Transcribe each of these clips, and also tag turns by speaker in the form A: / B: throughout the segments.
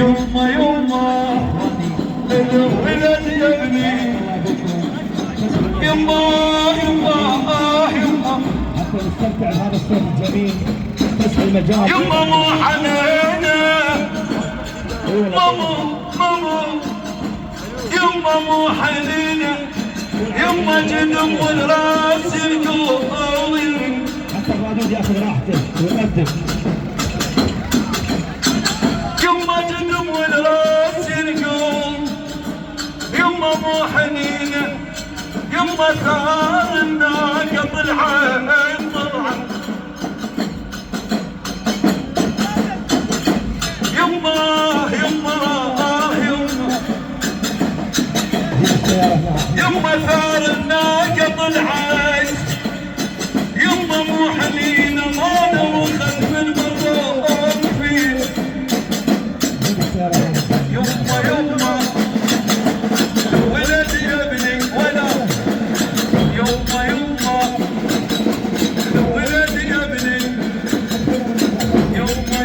A: يما الولد يا ابني يما
B: حتى نستمتع بهذا الصوت الجميل تسعى المجال.
A: يما مو حنينه يما مو حنينه يما جنم والراس يقوي
B: حتى الرادود ياخذ راحته ويقدم.
A: يما جنم والراس يقوي يما مو حنينه يما ثار الناقه طلعت يما ثار الناقه طلعت يما مو حنينه ما لو خذ من بالروح فيه يما الولد يا ابني ولا يما الولد يا ابني يما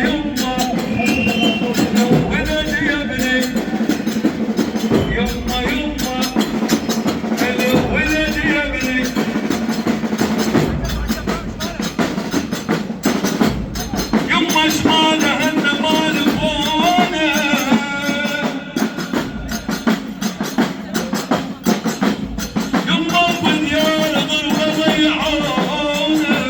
A: الولد يا ابني يما الولد يا ابني يما شماله انه مال بونه يما وديار ضربه ضيعونه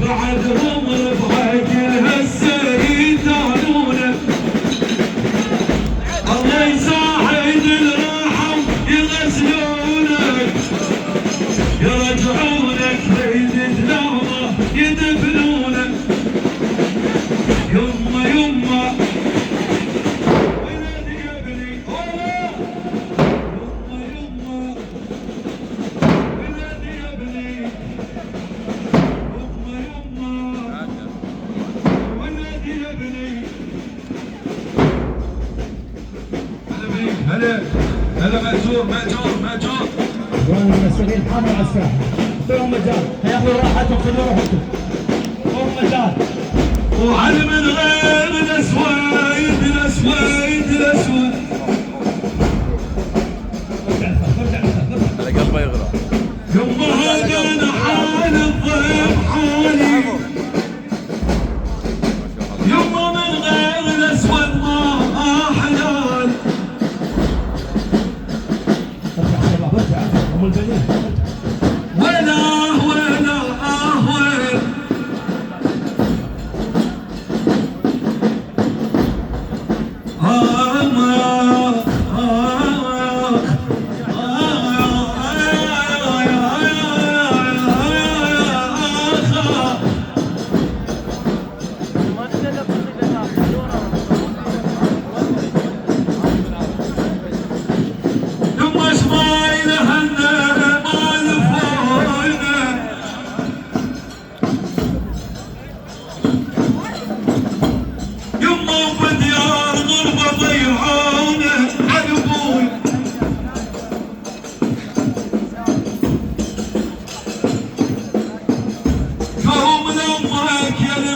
A: بعدهم ربعك هسه يدانونك الله يساعد الراحة يغسلونك يرجعونك ليلة لحظة يدفنونك يما ولد يا ابني يما ولد يا ابني هلا مأجور
B: اخوان المسؤولين حامل على الساحه اعطوهم مجال هياخذوا راحتهم خذوا راحتهم اعطوهم مجال
A: وعلم الغير الاسود
C: على قلبه يغرى
A: يما هذا انا حال الضيف حالي يما من غير الاسود ما حلال
B: ارجع ام البنين
A: ولا